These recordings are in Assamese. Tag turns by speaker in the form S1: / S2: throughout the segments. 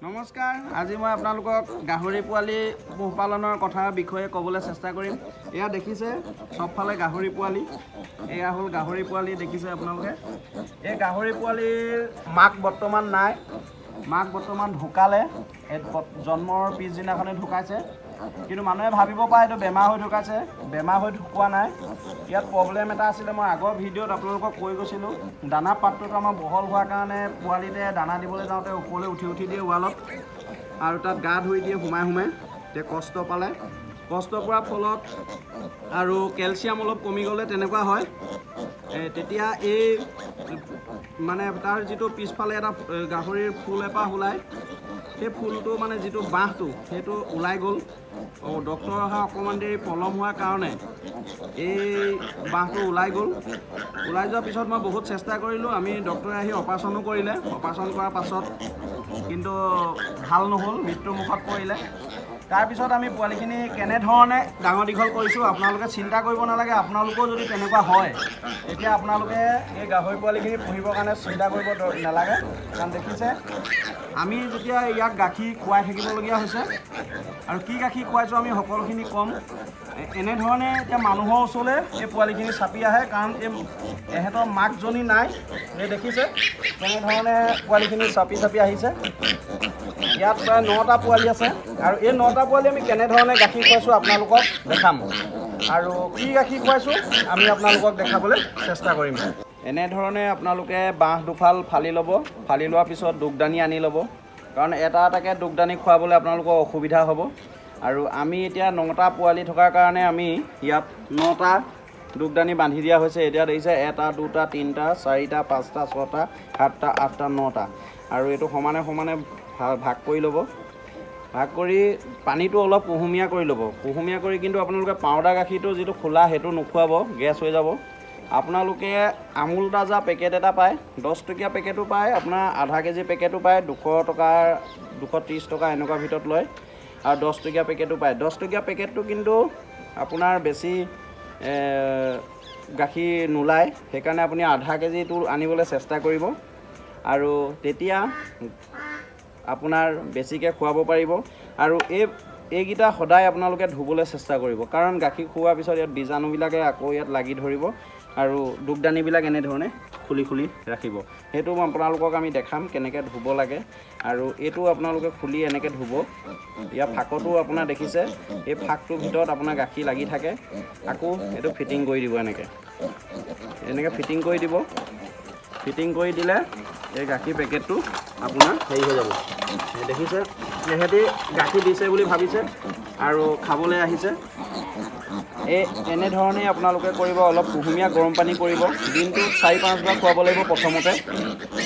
S1: নমস্কাৰ আজি মই আপোনালোকক গাহৰি পোৱালি পোহপালনৰ কথা বিষয়ে ক'বলৈ চেষ্টা কৰিম। এয়া দেখিছে সবফালে গাহৰি পোৱালি, এয়া হ'ল গাহৰি পোৱালি দেখিছে আপোনালোকে। এই গাহৰি পোৱালিৰ মাক বৰ্তমান নাই, মাক বৰ্তমান ঢুকালে, জন্মৰ পিছদিনাখনে ঢুকাইছে। কিন্তু মানুহে ভাবিব পাৰে এইটো বেমাৰ হৈ ঢুকাইছে, বেমাৰ হৈ ঢুকোৱা নাই। ইয়াত প্ৰব্লেম এটা আছিলে, মই আগৰ ভিডিঅ'ত আপোনালোকক কৈ গৈছিলোঁ। দানা পাত্ৰটো আমাৰ বহল হোৱাৰ কাৰণে পোৱালিতে দানা দিবলৈ যাওঁতে ওপৰলৈ উঠি দিয়ে ৱালত, আৰু তাত গা ধুই দিয়ে সোমাই তেতিয়া কষ্ট পালে, কষ্ট পোৱাৰ ফলত আৰু কেলছিয়াম অলপ কমি গ'লে তেনেকুৱা হয়। তেতিয়া এই মানে তাৰ যিটো পিছফালে এটা গাহৰিৰ ফুল এপাহ ওলায়, সেই ফুলটো মানে যিটো বাঁহটো সেইটো ওলাই গ'ল। ডক্টৰ অহা অকণমান দেৰি পলম হোৱাৰ কাৰণে এই বাঁহটো ওলাই গ'ল। ওলাই যোৱাৰ পিছত মই বহুত চেষ্টা কৰিলোঁ, আমি ডক্টৰে আহি অপাৰেশ্যনো কৰিলে। অপাৰেশ্যন কৰাৰ পাছত কিন্তু ভাল নহ'ল, মৃত্যুমুখত পৰিলে। তাৰপিছত আমি পোৱালিখিনি কেনেধৰণে ডাঙৰ দীঘল কৰিছোঁ আপোনালোকে চিন্তা কৰিব নালাগে। আপোনালোকেও যদি তেনেকুৱা হয় তেতিয়া আপোনালোকে এই গাহৰি পোৱালিখিনি পুহিবৰ কাৰণে চিন্তা কৰিব নালাগে। কাৰণ দেখিছে আমি যেতিয়া ইয়াক গাখীৰ খুৱাই থাকিবলগীয়া হৈছে, আৰু কি গাখীৰ খুৱাইছোঁ আমি সকলোখিনি ক'ম। এনেধৰণে এতিয়া মানুহৰ ওচৰলৈ এই পোৱালিখিনি চাপি আহে, কাৰণ এহেঁতৰ মাকজনী নাই। এই দেখিছে তেনেধৰণে পোৱালিখিনি চাপি আহিছে। ইয়াত প্ৰায় 9টা পোৱালি আছে, আৰু এই 9টা পোৱালি আমি কেনেধৰণে গাখীৰ খুৱাইছোঁ আপোনালোকক দেখাম, আৰু কি গাখীৰ খুৱাইছোঁ আমি আপোনালোকক দেখাবলৈ চেষ্টা কৰিম। এনেধৰণে আপোনালোকে বাঁহ দুফাল ফালি ল'ব, ফালি লোৱাৰ পিছত দুগদানি আনি ল'ব, কাৰণ এটা এটাকৈ দুগদানি খুৱাবলৈ আপোনালোকৰ অসুবিধা হ'ব। আৰু আমি এতিয়া 9টা পোৱালি থকাৰ কাৰণে আমি ইয়াত 9টা দুগদানি বান্ধি দিয়া হৈছে। এতিয়া দেখিছে 1 2 3 4 5 6 7 8 9টা, আৰু এইটো সমানে সমানে ভাগ কৰি ল'ব। ভাগ কৰি পানীটো অলপ কুহুমীয়া কৰি ল'ব। কুহুমীয়া কৰি কিন্তু আপোনালোকে পাউডাৰ গাখীৰটো যিটো খোলা সেইটো নোখোৱাব, গেছ হৈ যাব। আপোনালোকে আমুল তাজা পেকেট এটা পায়, 10 টকীয়া পেকেটো পায়, আপোনাৰ আধা কেজি পেকেটো পায়, 200 টকা 230 টকা এনেকুৱা ভিতৰত লয়। আৰু 10 টকীয়া পেকেটো পায়। 10 টকীয়া পেকেটটো কিন্তু আপোনাৰ বেছি গাখীৰ নোলায়, সেইকাৰণে আপুনি আধা কেজিটো আনিবলৈ চেষ্টা কৰিব, আৰু তেতিয়া আপোনাৰ বেছিকৈ খুৱাব পাৰিব। আৰু এইকেইটা সদায় আপোনালোকে ধুবলৈ চেষ্টা কৰিব, কাৰণ গাখীৰ খুওৱাৰ পিছত ইয়াত বীজাণুবিলাকে আকৌ ইয়াত লাগি ধৰিব, আৰু দুগদানিবিলাক এনেধৰণে খুলি ৰাখিব। সেইটো আপোনালোকক আমি দেখাম কেনেকৈ ধুব লাগে। আৰু এইটো আপোনালোকে খুলি এনেকৈ ধুব। ইয়াৰ ফাকতো আপোনাৰ দেখিছে, এই ফাকটোৰ ভিতৰত আপোনাৰ গাখীৰ লাগি থাকে। আকৌ এইটো ফিটিং কৰি দিব, এনেকৈ ফিটিং কৰি দিব। ফিটিং কৰি দিলে এই গাখীৰ পেকেটটো আপোনাৰ হেৰি হৈ যাব। দেখিছে সিহঁতি গাখীৰ দিছে বুলি ভাবিছে আৰু খাবলৈ আহিছে। এনেধৰণেই আপোনালোকে কৰিব। অলপ কুহুমীয়া গৰম পানী কৰিব, দিনটোত 4-5 বাৰ খুৱাব লাগিব প্ৰথমতে।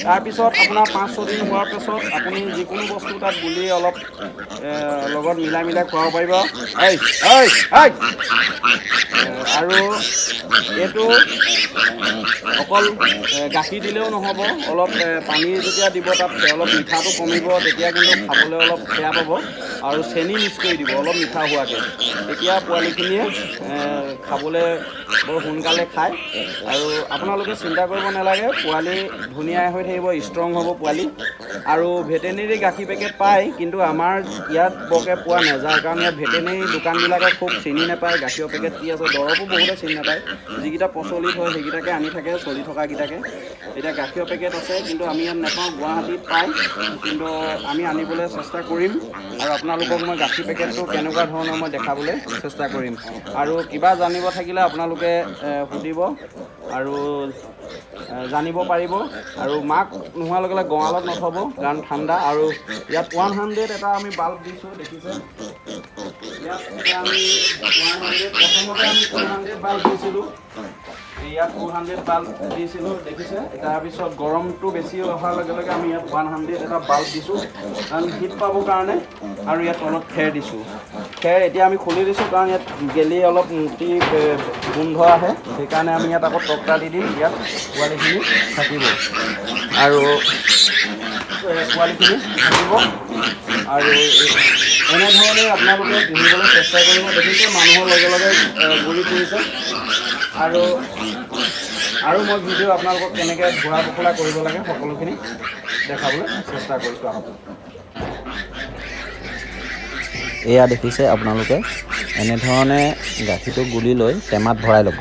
S1: তাৰপিছত আপোনাৰ 5-6 দিন হোৱাৰ পাছত আপুনি যিকোনো বস্তু তাত গুলি অলপ লগত মিলাই খুৱাব পাৰিব। আৰু এইটো অকল গাখীৰ দিলেও নহ'ব, অলপ পানী যেতিয়া দিব তাত অলপ মিঠাটো কমিব, তেতিয়া কিন্তু খাবলৈ অলপ বেয়া পাব। আৰু চেনি মিক্স কৰি দিব অলপ মিঠা হোৱাকৈ, তেতিয়া পোৱালিখিনিয়ে খাবলৈ বৰ সোনকালে খায়। আৰু আপোনালোকে চিন্তা কৰিব নালাগে, পোৱালি ধুনীয়া হৈ থাকিব, ষ্ট্ৰং হ'ব পোৱালি। আৰু ভেটেনেৰি গাখীৰ পেকেট পায়, কিন্তু আমাৰ ইয়াত বৰকৈ পোৱা নাযায়, কাৰণ ইয়াত ভেটেনেৰি দোকানবিলাকে খুব চিনি নাপায় গাখীৰৰ পেকেট কি আছে। দৰৱো বহুতে চিনি নাপায়, যিকেইটা প্ৰচলিত হয় সেইকেইটাকে আনি থাকে, চলি থকাকেইটাকে। এতিয়া গাখীৰৰ পেকেট আছে, কিন্তু আমি ইয়াত নাপাওঁ। গুৱাহাটীত পায়, কিন্তু আমি আনিবলৈ চেষ্টা কৰিম, আৰু আপোনালোকক মই গাখীৰ পেকেটটো কেনেকুৱা ধৰণৰ মই দেখাবলৈ চেষ্টা কৰিম। আৰু কিবা জানিব থাকিলে আপোনালোকে সুধিব আৰু জানিব পাৰিব। আৰু মাক নোহোৱাৰ লগে লগে গঁৰালত নথ'ব, কাৰণ ঠাণ্ডা। আৰু ইয়াত 100 এটা আমি বাল্ব দিছোঁ, দেখিছে। ইয়াত এতিয়া আমি 100, প্ৰথমতে আমি 200 বাল্ব দিছিলোঁ। ইয়াত 200 বাল্ব দিছিলোঁ, দেখিছে। তাৰপিছত গৰমটো বেছি অহাৰ লগে লগে আমি ইয়াত 100 এটা বাল্ব দিছোঁ, কাৰণ হিট পাবৰ কাৰণে। আৰু ইয়াত তলত খেৰ দিছোঁ। খেৰ এতিয়া আমি খুলি দিছোঁ, কাৰণ ইয়াত গেলি অলপ মুটি গোন্ধ আহে, সেইকাৰণে আমি ইয়াত আকৌ টক্টা দি দিম। ইয়াত পোৱালিখিনি থাকিব, আৰু পোৱালিখিনি থাকিব। আৰু এনেধৰণে আপোনালোকে পুহিবলৈ চেষ্টা কৰিব। দেখিছে মানুহৰ লগে লগে ঘূৰি ফুৰিছে। আৰু মই ভিডিঅ' আপোনালোকক কেনেকৈ ধোৱা পখলা কৰিব লাগে সকলোখিনি দেখাবলৈ চেষ্টা কৰিছোঁ।
S2: এয়া দেখিছে আপোনালোকে এনেধৰণে গাখীৰটো গুলি লৈ টেমাত ভৰাই ল'ব।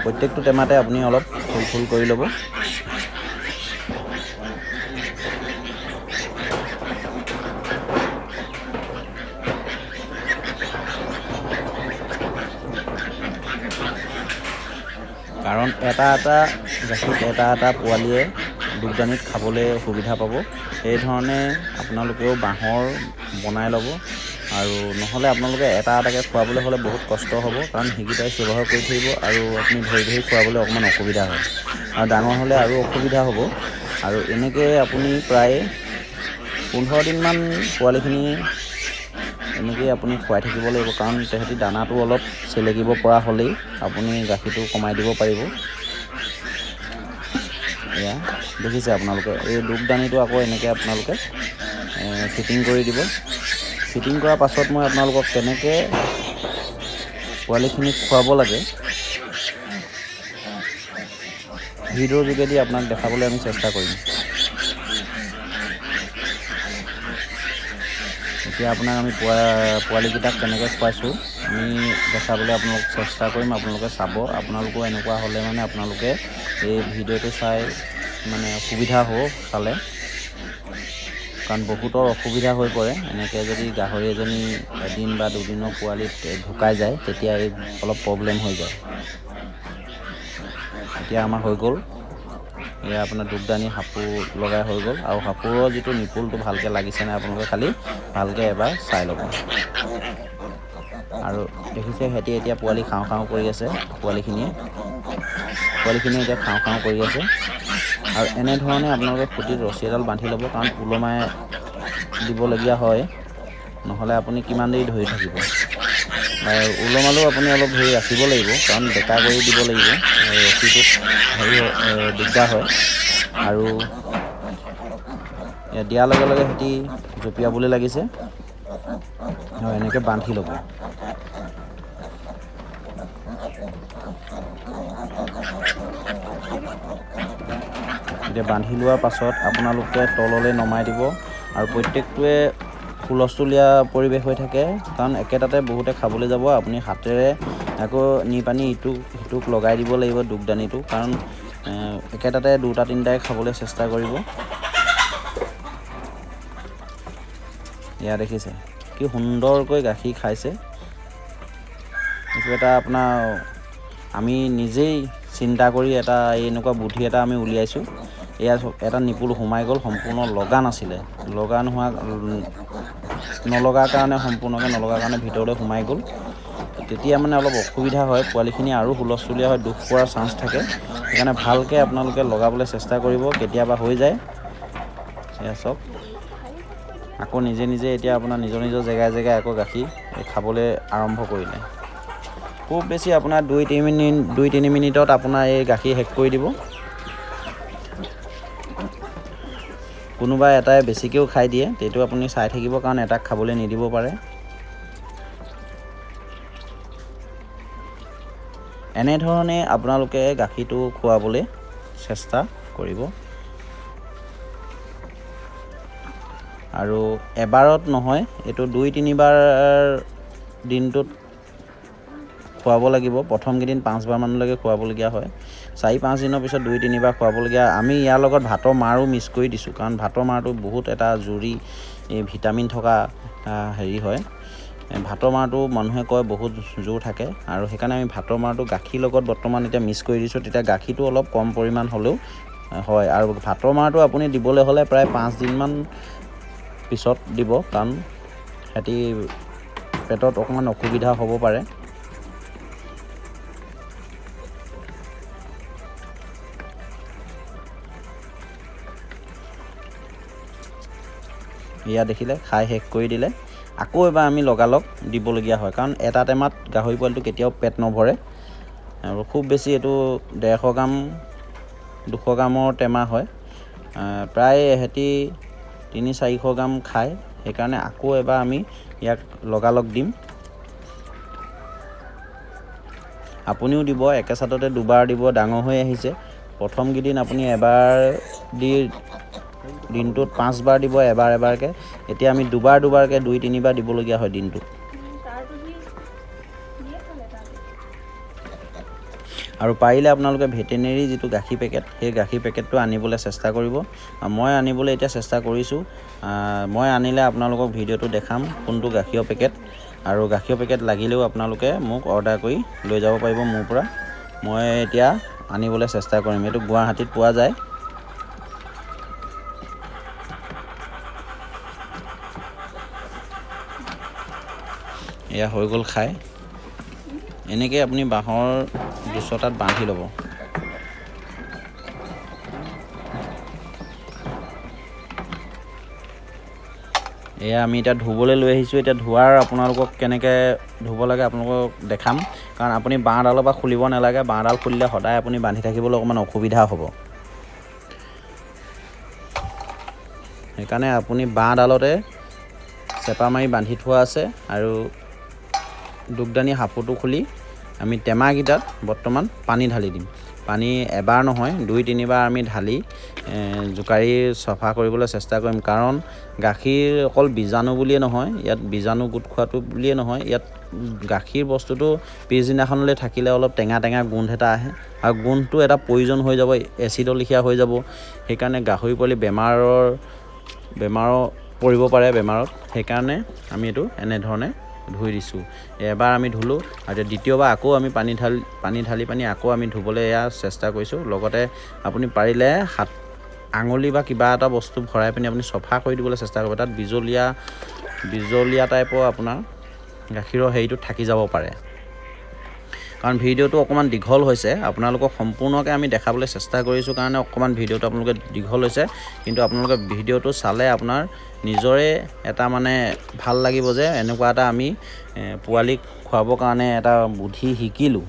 S2: প্ৰত্যেকটো টেমাতে আপুনি অলপ ফুল কৰি ল'ব। কাৰণ এটা গাখীৰত এটা পোৱালীয়ে দুগ্দানিত খাবলৈ সুবিধা পাব। সেইধৰণে আপোনালোকেও বাঁহৰ বনাই ল'ব, আৰু নহ'লে আপোনালোকে এটাকৈ খুৱাবলৈ হ'লে বহুত কষ্ট হ'ব, কাৰণ সেইকেইটাই ব্যৱহাৰ কৰি থাকিব আৰু আপুনি ধৰি খুৱাবলৈ অকণমান অসুবিধা হয়, আৰু ডাঙৰ হ'লে আৰু অসুবিধা হ'ব। আৰু এনেকৈ আপুনি প্ৰায় 15 দিনমান পোৱালিখিনি এনেকৈয়ে আপুনি খুৱাই থাকিব লাগিব, কাৰণ তেহেঁতি দানাটো অলপ চেলেকিব পৰা হ'লেই আপুনি গাখীৰটো কমাই দিব পাৰিব। এয়া দেখিছে আপোনালোকে, এই দুগ্দানিটো আকৌ এনেকৈ আপোনালোকে ফিটিং কৰি দিব। ফিটিং কৰাৰ পাছত মই আপোনালোকক কেনেকৈ পোৱালিখিনিক খুৱাব লাগে ভিডিঅ'ৰ যোগেদি আপোনাক দেখাবলৈ আমি চেষ্টা কৰিম। এতিয়া আপোনাক আমি পোৱালিকেইটাক কেনেকৈ খুৱাইছোঁ আমি দেখাবলৈ আপোনালোকক চেষ্টা কৰিম। আপোনালোকে চাব। আপোনালোকেও এনেকুৱা হ'লে মানে আপোনালোকে এই ভিডিঅ'টো চাই মানে সুবিধা হ'ব চালে, কাৰণ বহুতৰ অসুবিধা হৈ পৰে। এনেকৈ যদি গাহৰি এজনী এদিন বা দুদিনৰ পোৱালিত ঢুকাই যায়, তেতিয়া এই অলপ প্ৰব্লেম হৈ যায়। এতিয়া আমাৰ হৈ গ'ল, এয়া আপোনাৰ দুগ্দানি সাপোৰ লগাই হৈ গ'ল, আৰু সাপোৰৰ যিটো নিপুলটো ভালকৈ লাগিছে নাই আপোনালোকে খালি ভালকৈ এবাৰ চাই ল'ব। আৰু দেখিছে সিহঁতি এতিয়া পোৱালি খাওঁ কৰি আছে। পোৱালিখিনিয়ে এতিয়া খাওঁ কৰি আছে। আৰু এনেধৰণে আপোনালোকে খুঁটিত ৰছী এডাল বান্ধি ল'ব, কাৰণ ওলমাই দিবলগীয়া হয়, নহ'লে আপুনি কিমান দেৰি ধৰি থাকিব। ওলমালেও আপুনি অলপ ধৰি ৰাখিব লাগিব, কাৰণ বেকা কৰি দিব লাগিব, ৰছীটোত দিগদাৰ হয়। আৰু দিয়াৰ লগে লগে সিহঁতি জঁপিয়াবলৈ লাগিছে, আৰু এনেকৈ বান্ধি ল'ব। এতিয়া বান্ধি লোৱাৰ পাছত আপোনালোকে তললৈ নমাই দিব, আৰু প্ৰত্যেকটোৱে হুলস্থুলীয়া পৰিৱেশ হৈ থাকে, কাৰণ একেটাতে বহুতে খাবলৈ যাব। আপুনি হাতেৰে আকৌ নি পানী সিটোক লগাই দিব লাগিব দুগ্দানিটো, কাৰণ একেটাতে দুটা তিনিটাই খাবলৈ চেষ্টা কৰিব। এয়া দেখিছে কি সুন্দৰকৈ গাখীৰ খাইছে। এইটো এটা আপোনাৰ আমি নিজেই চিন্তা কৰি এনেকুৱা বুদ্ধি এটা আমি উলিয়াইছোঁ। এয়া এটা নিপুল সোমাই গ'ল, সম্পূৰ্ণ লগা নাছিলে, নলগাৰ কাৰণে ভিতৰলৈ সোমাই গ'ল। তেতিয়া মানে অলপ অসুবিধা হয়, পোৱালিখিনি আৰু হুলস্থুলীয়া হয়, দুখ পোৱাৰ চান্স থাকে। সেইকাৰণে ভালকৈ আপোনালোকে লগাবলৈ চেষ্টা কৰিব, কেতিয়াবা হৈ যায়। এয়া চাওক, আকৌ নিজে এতিয়া আপোনাৰ নিজৰ জেগাই আকৌ গাখীৰ খাবলৈ আৰম্ভ কৰিলে। খুব বেছি আপোনাৰ 2-3 মিনিটত আপোনাৰ এই গাখীৰ শেষ কৰি দিব। কোনোবা এটাই বেছিকৈও খাই দিয়ে, সেইটো আপুনি চাই থাকিব, কাৰণ এটাক খাবলৈ নিদিব পাৰে। এনেধৰণে আপোনালোকে গাখীৰটো খুৱাবলৈ চেষ্টা কৰিব। আৰু এবাৰত নহয়, এইটো 2-3 বাৰ দিনটোত খুৱাব লাগিব। প্ৰথম কেইদিন 5 বাৰমানলৈকে খুৱাবলগীয়া হয়। 4-5 দিনৰ পিছত 2-3 বাৰ খুৱাবলগীয়া। আমি ইয়াৰ লগত ভাতৰ মাৰো মিক্স কৰি দিছোঁ, কাৰণ ভাতৰ মাৰটো বহুত এটা জৰুৰী ভিটামিন থকা হয়। ভাতৰ মাৰটো মানুহে কয় বহুত জোৰ থাকে, আৰু সেইকাৰণে আমি ভাতৰ মাৰটো গাখীৰ লগত বৰ্তমান এতিয়া মিক্স কৰি দিছোঁ। তেতিয়া গাখীৰটো অলপ কম পৰিমাণ হ'লেও হয়। আৰু ভাতৰ মাৰটো আপুনি দিবলৈ হ'লে প্ৰায় 5 দিনমান পিছত দিব, কাৰণ সিহঁতি পেটত অকণমান অসুবিধা হ'ব পাৰে। এয়া দেখিলে খাই শেষ কৰি দিলে। আকৌ এবাৰ আমি লগালগ দিবলগীয়া হয়, কাৰণ এটা টেমাত গাহৰি পোৱালিটো কেতিয়াও পেট নভৰে। আৰু খুব বেছি এইটো 150 গ্ৰাম 200 গ্ৰামৰ টেমা হয়। প্ৰায় এহেঁতি 300-400 গ্ৰাম খায়, সেইকাৰণে আকৌ এবাৰ আমি ইয়াক লগালগ দিম। আপুনিও দিব, একেচাটতে দুবাৰ দিব। ডাঙৰ হৈ আহিছে। প্ৰথম কেইদিন আপুনি এবাৰ দি দিনটোত 5 বাৰ দিব, এবাৰ এবাৰকৈ। এতিয়া আমি দুবাৰ দুবাৰকৈ 2-3 বাৰ দিবলগীয়া হয় দিনটোত। আৰু পাৰিলে আপোনালোকে ভেটেনেৰি যিটো গাখীৰ পেকেট, সেই গাখীৰ পেকেটটো আনিবলৈ চেষ্টা কৰিব। মই আনিবলৈ এতিয়া চেষ্টা কৰিছোঁ। মই আনিলে আপোনালোকক ভিডিঅ'টো দেখাম কোনটো গাখীৰৰ পেকেট। আৰু গাখীৰৰ পেকেট লাগিলেও আপোনালোকে মোক অৰ্ডাৰ কৰি লৈ যাব পাৰিব মোৰ পৰা। মই এতিয়া আনিবলৈ চেষ্টা কৰিম। এইটো গুৱাহাটীত পোৱা যায়। এয়া হৈ গ'ল খাই। এনেকৈ আপুনি বাঁহৰ দুচটাত বান্ধি ল'ব। এয়া আমি এতিয়া ধুবলৈ লৈ আহিছোঁ। এতিয়া ধোৱাৰ আপোনালোকক কেনেকৈ ধুব লাগে আপোনালোকক দেখাম। কাৰণ আপুনি বাঁহডালৰ পৰা খুলিব নালাগে। বাঁহডাল খুলিলে সদায় আপুনি বান্ধি থাকিবলৈ অকণমান অসুবিধা হ'ব। সেইকাৰণে আপুনি বাঁহডালতে চেপা মাৰি বান্ধি থোৱা আছে। আৰু দুগদানি সাঁফৰটো খুলি আমি টেমাকেইটাত বৰ্তমান পানী ঢালি দিম। পানী এবাৰ নহয় 2-3 বাৰ আমি ঢালি জোকাৰি চফা কৰিবলৈ চেষ্টা কৰিম। কাৰণ গাখীৰ অকল বীজাণু বুলিয়ে নহয়, ইয়াত বীজাণু গোট খোৱাটো বুলিয়ে নহয়, ইয়াত গাখীৰ বস্তুটো পিছদিনাখনলৈ থাকিলে অলপ টেঙা টেঙা গোন্ধ এটা আহে। আৰু গোন্ধটো এটা পয়জন হৈ যাব, এচিডৰ লেখীয়া হৈ যাব। সেইকাৰণে গাহৰি পোৱালি বেমাৰৰ পৰিব পাৰে বেমাৰত। সেইকাৰণে আমি এইটো এনেধৰণে ধুই দিছোঁ। এবাৰ আমি ধুলোঁ আৰু দ্বিতীয়বাৰ আকৌ আমি পানী ঢালি আকৌ আমি ধুবলৈ চেষ্টা কৰিছোঁ। লগতে আপুনি পাৰিলে আঙুলি বা কিবা এটা বস্তু ভৰাই পিনি আপুনি চফা কৰি দিবলৈ চেষ্টা কৰিব। তাত বিজলীয়া টাইপৰ আপোনাৰ গাখীৰৰ হেৰিটো থাকি যাব পাৰে। কাৰণ ভিডিঅ'টো অকণমান দীঘল হৈছে, আপোনালোকক সম্পূৰ্ণকৈ আমি দেখাবলৈ চেষ্টা কৰিছোঁ কাৰণে অকণমান ভিডিঅ'টো আপোনালোকে দীঘল হৈছে। কিন্তু আপোনালোকে ভিডিঅ'টো চালে আপোনাৰ নিজৰে এটা মানে ভাল লাগিব যে এনেকুৱা এটা আমি পোৱালিক খুৱাবৰ কাৰণে এটা বুদ্ধি শিকিলোঁ।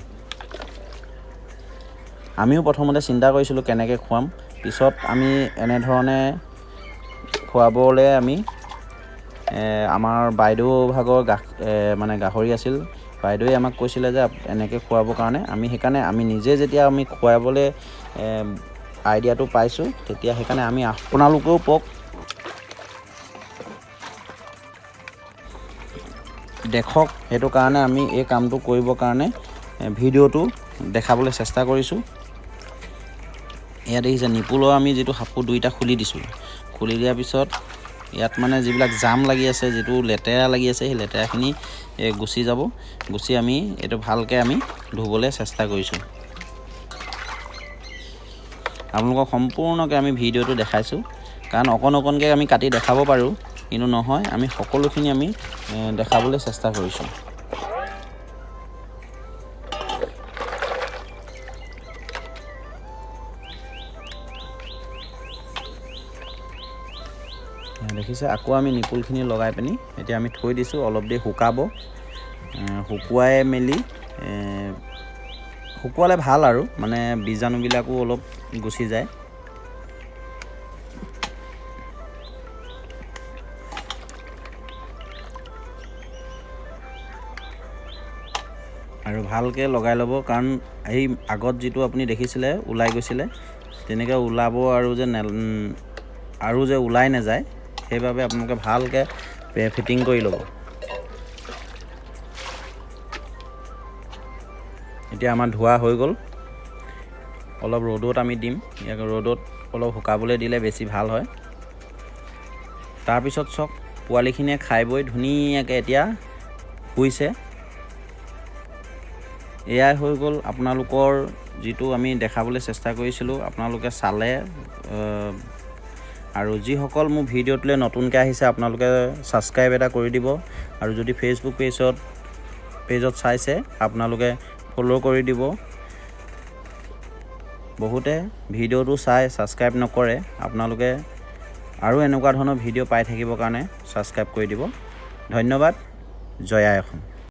S2: আমিও প্ৰথমতে চিন্তা কৰিছিলোঁ কেনেকৈ খুৱাম। পিছত আমি এনেধৰণে খুৱাবলৈ আমি আমাৰ বাইদেউ ভাগৰ মানে গাহৰি আছিল। বাইদেৱে আমাক কৈছিলে যে এনেকৈ খুৱাবৰ কাৰণে। সেইকাৰণে আমি নিজে যেতিয়া আমি খুৱাবলৈ আইডিয়াটো পাইছোঁ, তেতিয়া সেইকাৰণে আমি আপোনালোকেও দেখক। সেইটো কাৰণে আমি এই কামটো কৰিবৰ কাৰণে ভিডিঅ'টো দেখাবলৈ চেষ্টা কৰিছোঁ। এয়া দেখিছে নিপুলৰ আমি যিটো সাঁফৰ 2টা খুলি দিছোঁ। খুলি দিয়াৰ পিছত ইয়াত মানে যিবিলাক জাম লাগি আছে, যিটো লেতেৰা লাগি আছে, সেই লেতেৰাখিনি গুচি যাব। গুচি আমি এইটো ভালকৈ আমি ধুবলৈ চেষ্টা কৰিছোঁ। আপোনালোকক সম্পূৰ্ণকৈ আমি ভিডিঅ'টো দেখাইছোঁ। কাৰণ অকণকৈ আমি কাটি দেখাব পাৰোঁ, কিন্তু নহয়, আমি সকলোখিনি আমি দেখাবলৈ চেষ্টা কৰিছোঁ। দেখিছে আকৌ আমি নিপুলখিনি লগাই পিনি এতিয়া আমি থৈ দিছোঁ। অলপ দেৰি শুকাব। শুকুৱাই মেলি শুকুৱালে ভাল আৰু মানে বীজাণুবিলাকো অলপ গুচি যায়। আৰু ভালকৈ লগাই ল'ব। কাৰণ এই আগত যিটো আপুনি দেখিছিলে ওলাই গৈছিলে, তেনেকৈ ওলাব আৰু যে ওলাই নাযায়, সেইবাবে আপোনালোকে ভালকৈ ফিটিং কৰি ল'ব। এতিয়া আমাৰ ধোৱা হৈ গ'ল। অলপ ৰ'দত আমি দিম। ইয়াক ৰ'দত অলপ শুকাবলৈ দিলে বেছি ভাল হয়। তাৰপিছত চাওক পোৱালিখিনিয়ে খাই বৈ ধুনীয়াকৈ এতিয়া শুইছে। এয়াই হৈ গ'ল আপোনালোকৰ যিটো আমি দেখাবলৈ চেষ্টা কৰিছিলোঁ, আপোনালোকে চালে। আৰু যিসকল মোৰ ভিডিঅ'টোলৈ নতুনকৈ আহিছে আপোনালোকে ছাবস্ক্ৰাইব এটা কৰি দিব। আৰু যদি ফেচবুক পেজত চাইছে আপোনালোকে ফ'ল' কৰি দিব। বহুতে ভিডিঅ'টো চাই ছাবস্ক্ৰাইব নকৰে। আপোনালোকে আৰু এনেকুৱা ধৰণৰ ভিডিঅ' পাই থাকিবৰ কাৰণে ছাবস্ক্ৰাইব কৰি দিব। ধন্যবাদ। জয় আই অসম।